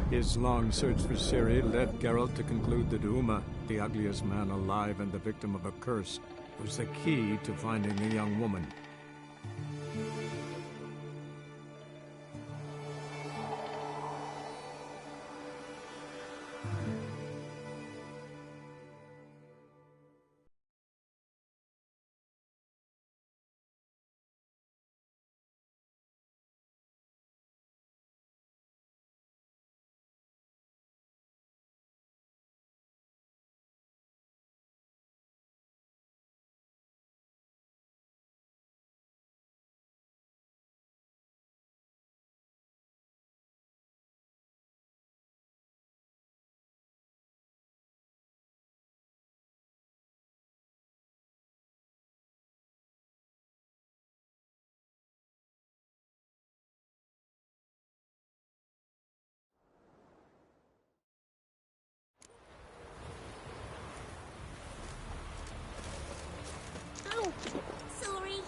His long search for Ciri led Geralt to conclude that Uma, the ugliest man alive and the victim of a curse, was the key to finding the young woman. Oh, sorry.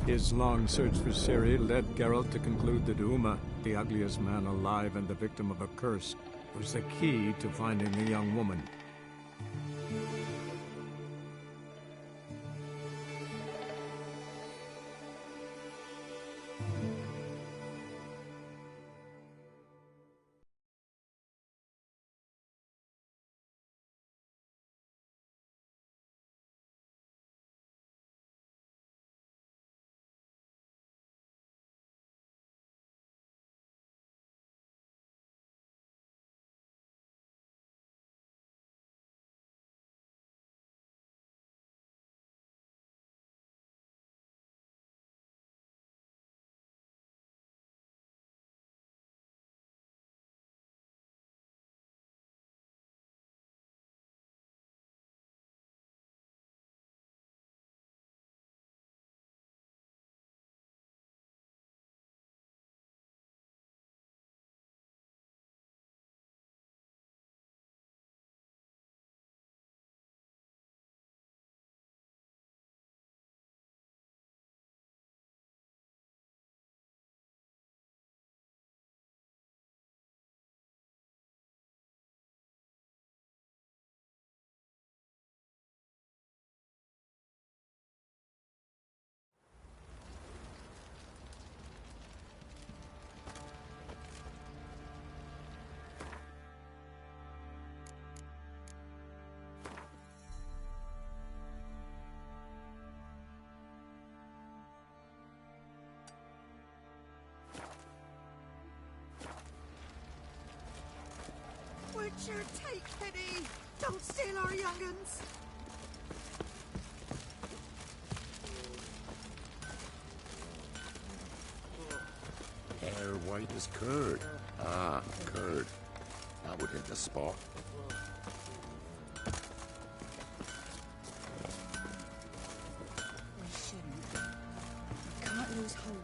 His long search for Ciri led Geralt to conclude that Uma, the ugliest man alive and the victim of a curse, was the key to finding the young woman. What's your take, Penny? Don't steal our young'uns. Hair white as curd. Ah, curd. That would hit the spot. We shouldn't. We can't lose hope.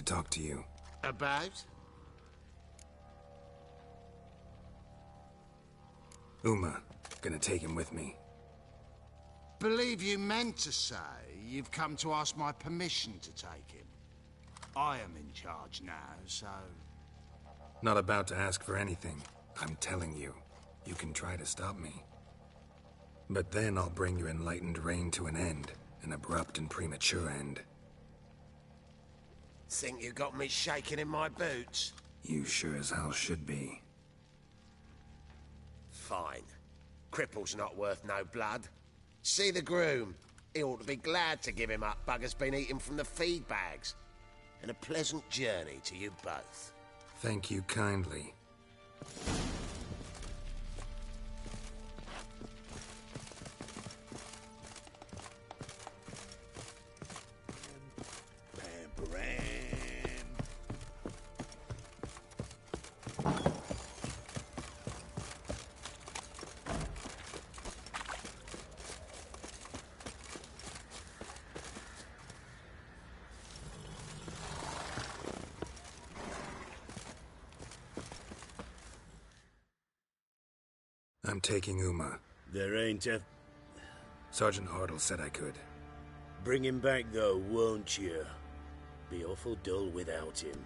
talk to you. About? Uma. Gonna take him with me. Believe you meant to say you've come to ask my permission to take him. I am in charge now, so... Not about to ask for anything. I'm telling you. You can try to stop me. But then I'll bring your enlightened reign to an end. An abrupt and premature end. Think you got me shaking in my boots? You sure as hell should be. Fine. Cripple's not worth no blood. See the groom. He ought to be glad to give him up. Bugger's been eating from the feed bags. And a pleasant journey to you both. Thank you kindly. I'm taking Uma. There ain't a... Sergeant Hartle said I could. Bring him back, though, won't you? Be awful dull without him.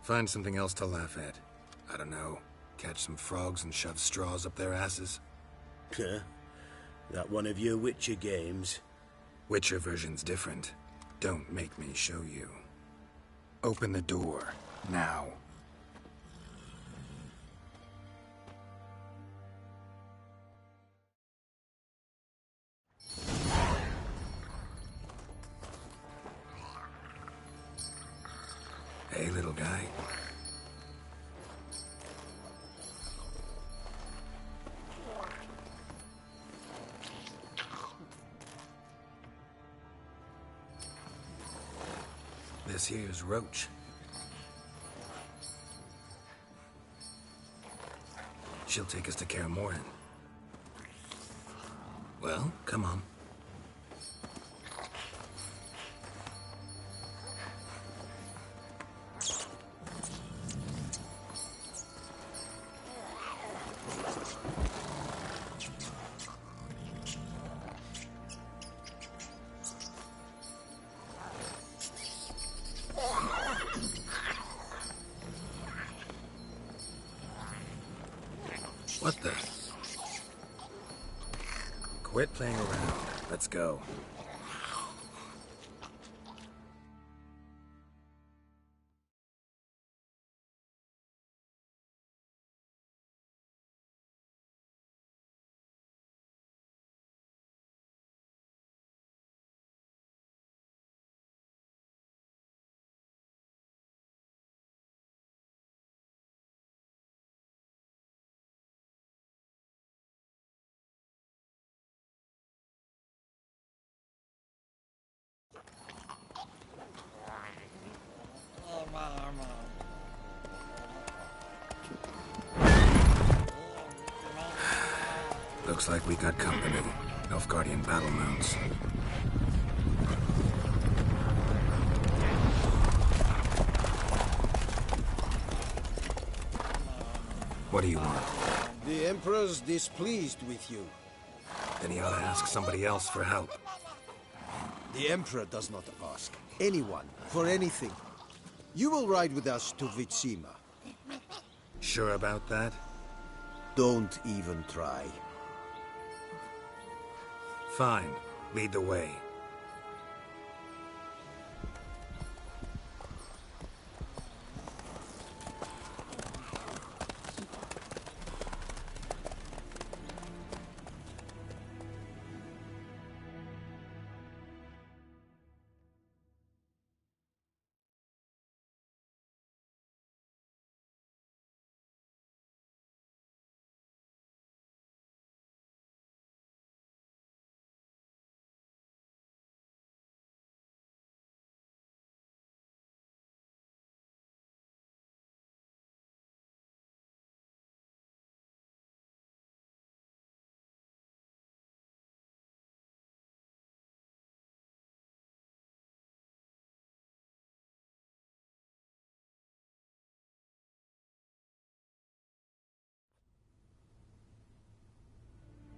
Find something else to laugh at. I don't know. Catch some frogs and shove straws up their asses. Huh? That one of your Witcher games? Witcher version's different. Don't make me show you. Open the door. Now. Hey, little guy. This here's Roach. She'll take us to Kaer Morhen. Well, come on. What the? Quit playing around. Let's go. Looks like we got company. Nilfgaardian battle mounts. What do you want? The Emperor's displeased with you. Then he ought to ask somebody else for help. The Emperor does not ask anyone for anything. You will ride with us to Vitsima. Sure about that? Don't even try. Fine. Lead the way.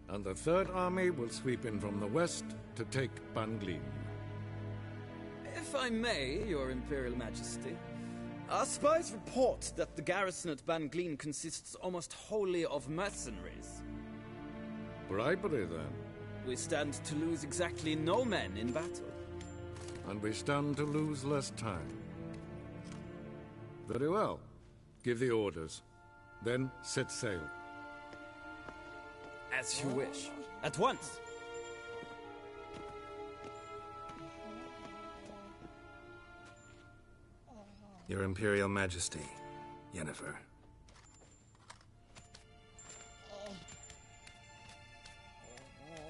And the Third Army will sweep in from the west to take Banglin. If I may, Your Imperial Majesty, our spies report that the garrison at Banglin consists almost wholly of mercenaries. Bribery, then. We stand to lose exactly no men in battle. And we stand to lose less time. Very well. Give the orders. Then set sail. As you wish. At once! Your Imperial Majesty, Yennefer.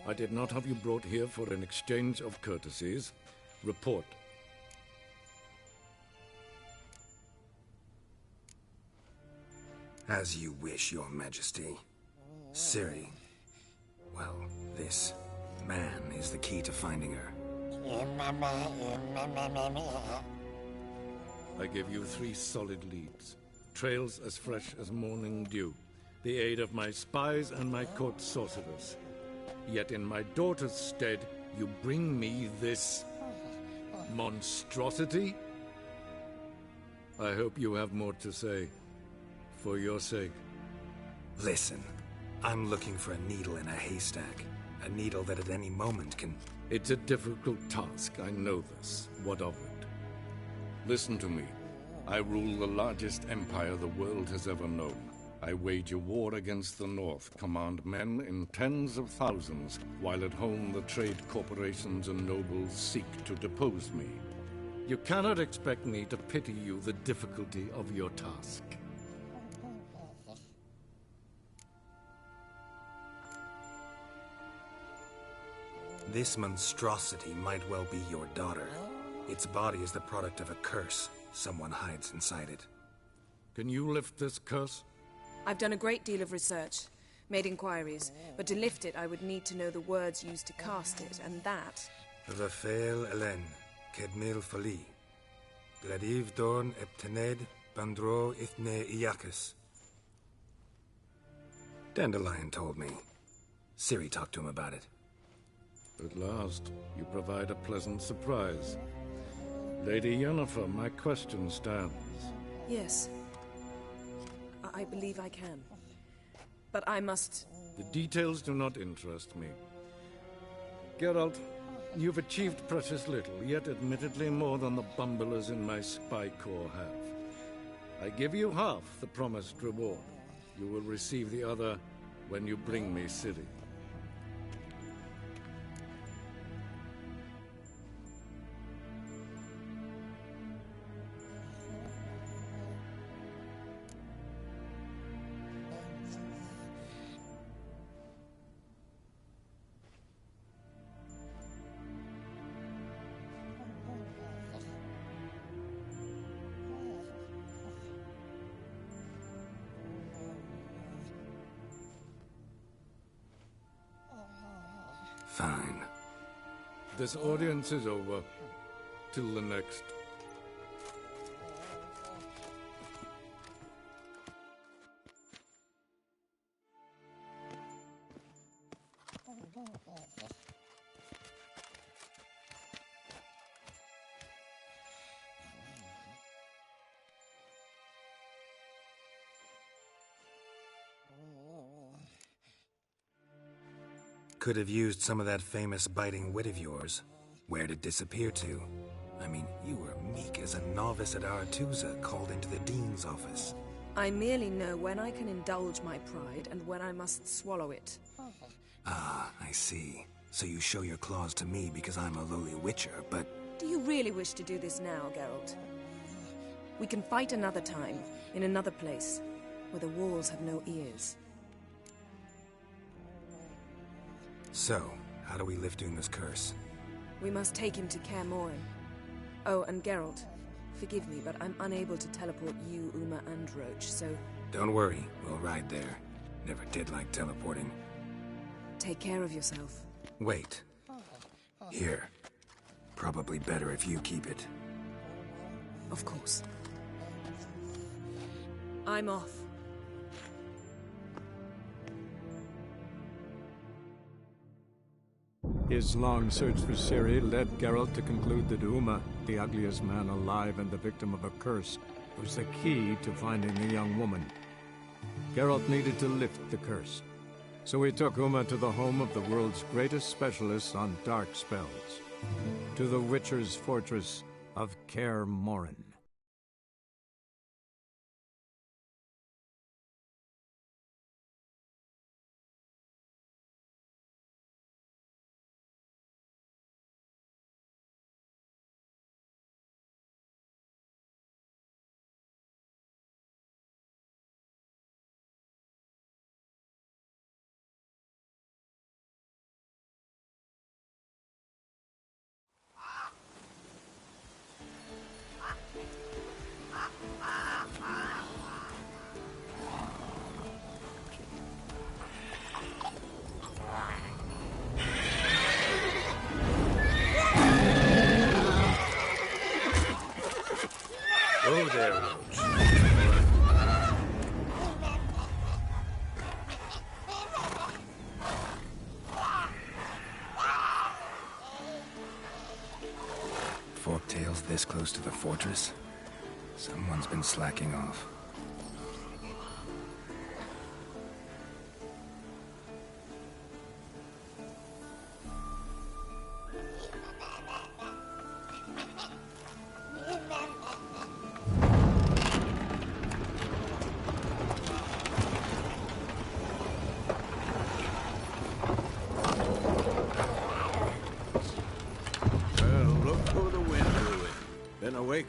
I did not have you brought here for an exchange of courtesies. Report. As you wish, Your Majesty. Ciri. Well, this man is the key to finding her. I give you 3 solid leads. Trails as fresh as morning dew. The aid of my spies and my court sorcerers. Yet in my daughter's stead, you bring me this monstrosity? I hope you have more to say. For your sake. Listen, I'm looking for a needle in a haystack. A needle that at any moment can... It's a difficult task, I know this. What of it? Listen to me. I rule the largest empire the world has ever known. I wage a war against the North, command men in tens of thousands, while at home the trade corporations and nobles seek to depose me. You cannot expect me to pity you the difficulty of your task. This monstrosity might well be your daughter. Its body is the product of a curse. Someone hides inside it. Can you lift this curse? I've done a great deal of research, made inquiries, but to lift it I would need to know the words used to cast it, and that... Raphael Elen, Kedmil Fali. Gladiv Dorn Eptened Bandro Ithne Iacus. Dandelion told me. Ciri talked to him about it. At last, you provide a pleasant surprise. Lady Yennefer, my question stands. Yes. I believe I can. But I must... The details do not interest me. Geralt, you've achieved precious little, yet admittedly more than the bumblers in my spy corps have. I give you half the promised reward. You will receive the other when you bring me Ciri. Fine. This audience is over. Till the next. Could have used some of that famous biting wit of yours. Where'd it disappear to? I mean, you were meek as a novice at Aretusa called into the Dean's office. I merely know when I can indulge my pride and when I must swallow it. Ah, I see. So you show your claws to me because I'm a lowly witcher, but... Do you really wish to do this now, Geralt? We can fight another time, in another place, where the walls have no ears. So, how do we lift Uma's curse? We must take him to Kaer Morhen. Oh, and Geralt, forgive me, but I'm unable to teleport you, Uma, and Roach, so... Don't worry, we'll ride there. Never did like teleporting. Take care of yourself. Wait. Here. Probably better if you keep it. Of course. I'm off. His long search for Ciri led Geralt to conclude that Uma, the ugliest man alive and the victim of a curse, was the key to finding the young woman. Geralt needed to lift the curse, so he took Uma to the home of the world's greatest specialist on dark spells, to the Witcher's fortress of Kaer Morhen. Oh, there, Roach. Forktails this close to the fortress? Someone's been slacking off.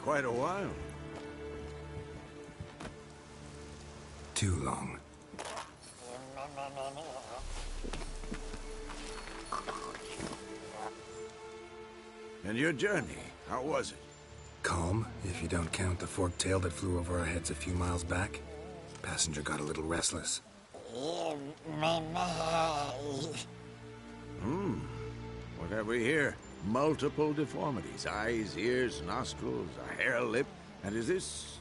Quite a while. Too long. And your journey, how was it? Calm, if you don't count the forktail that flew over our heads a few miles back. Passenger got a little restless. What have we here? Multiple deformities. Eyes, ears, nostrils, a hair lip. And is this...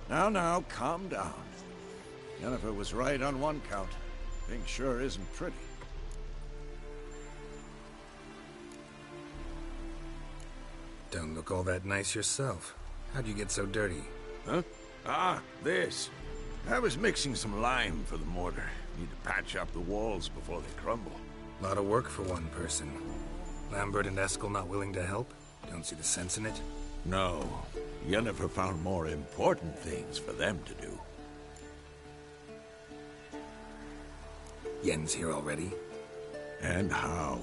Now, calm down. Yennefer was right on one count. Thing sure isn't pretty. Don't look all that nice yourself. How'd you get so dirty? Huh? Ah, this. I was mixing some lime for the mortar. Need to patch up the walls before they crumble. A lot of work for one person. Lambert and Eskel not willing to help? Don't see the sense in it? No. Yennefer found more important things for them to do. Yen's here already? And how?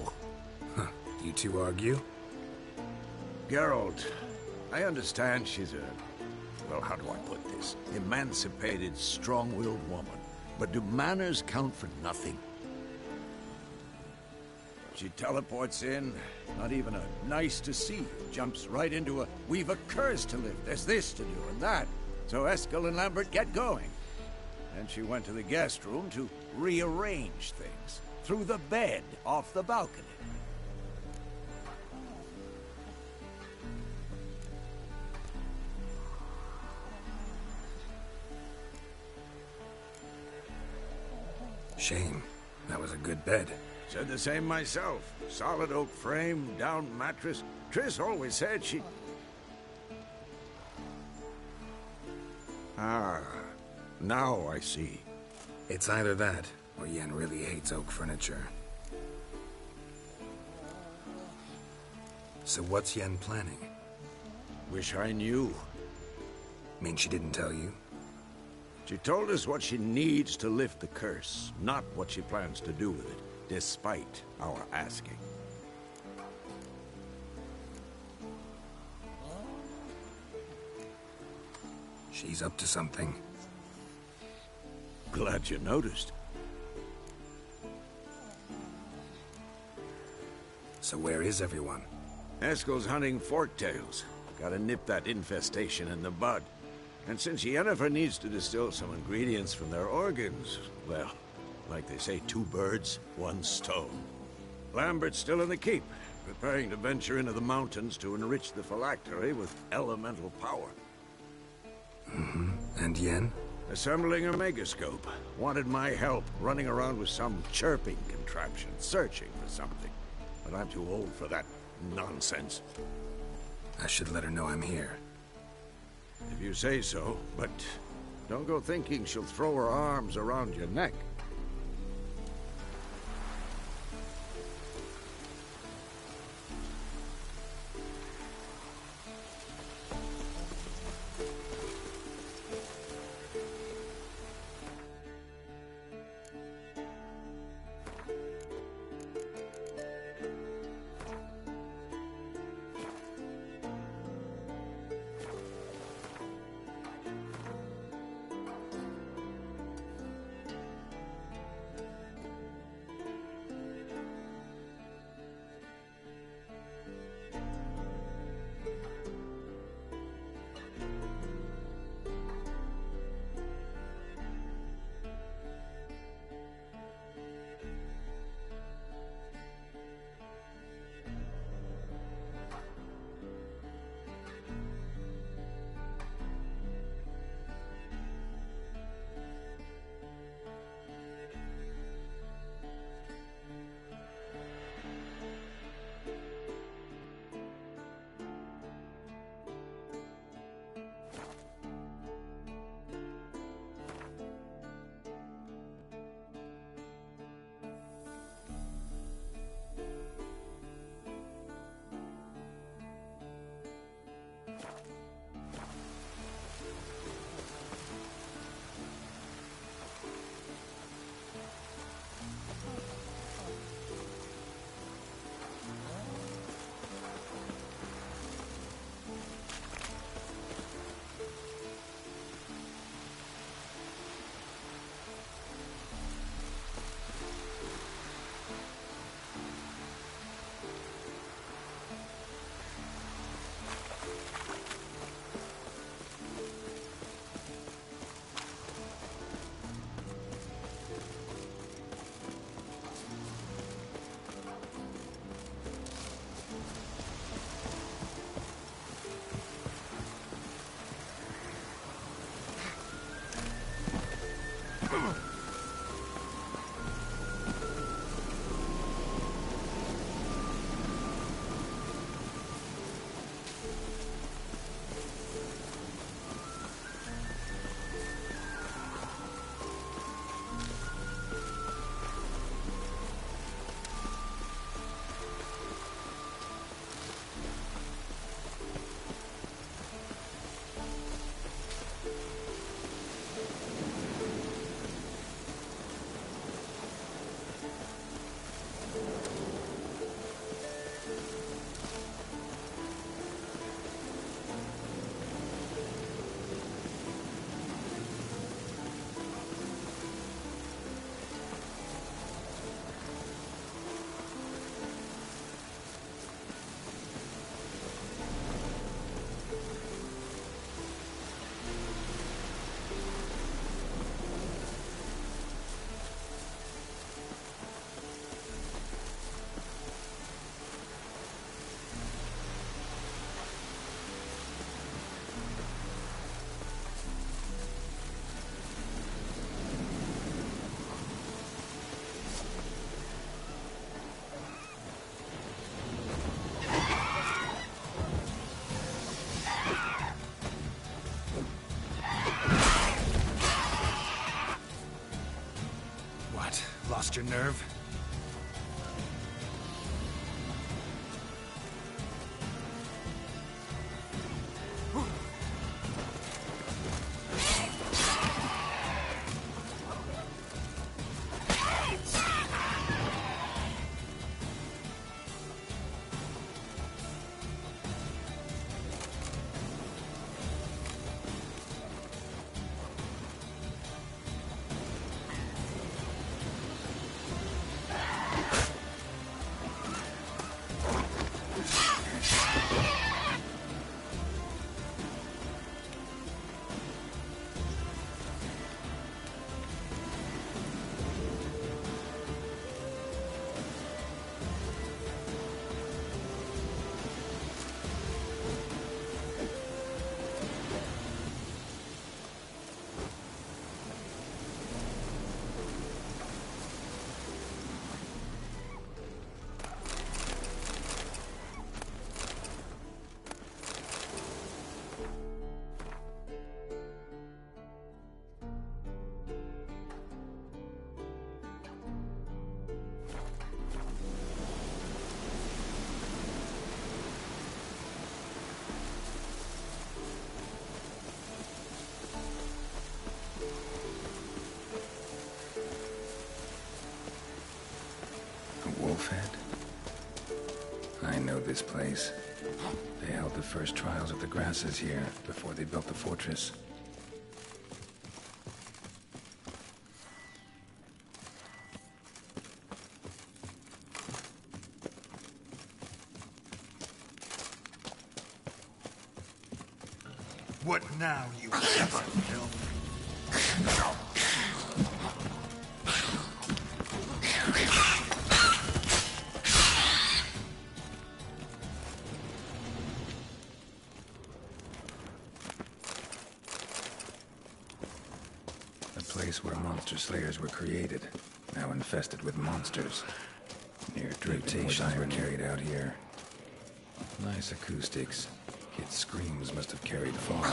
Huh. You two argue? Geralt, I understand she's a... well, how do I put this? Emancipated, strong-willed woman. But do manners count for nothing? She teleports in, not even a nice to see, jumps right into a, we've a curse to lift, there's this to do and that. So Eskel and Lambert get going. And she went to the guest room to rearrange things. Through the bed, off the balcony. Shame. That was a good bed. Said the same myself. Solid oak frame, down mattress. Triss always said she... Ah, now I see. It's either that, or Yen really hates oak furniture. So what's Yen planning? Wish I knew. Mean she didn't tell you? She told us what she needs to lift the curse, not what she plans to do with it, despite our asking. She's up to something. Glad you noticed. So where is everyone? Eskel's hunting forktails. Gotta nip that infestation in the bud. And since Yennefer needs to distill some ingredients from their organs, well, like they say, 2 birds, 1 stone. Lambert's still in the keep, preparing to venture into the mountains to enrich the phylactery with elemental power. Mm-hmm. And Yen? Assembling a megascope. Wanted my help running around with some chirping contraption, searching for something. But I'm too old for that nonsense. I should let her know I'm here. If you say so, but don't go thinking she'll throw her arms around your neck. Lost your nerve? that? I know this place. They held the first trials of the grasses here before they built the fortress. What now, you filth? The place where monster slayers were created, now infested with monsters. Near Rotations were carried out here. Nice acoustics. Kid's screams must have carried far.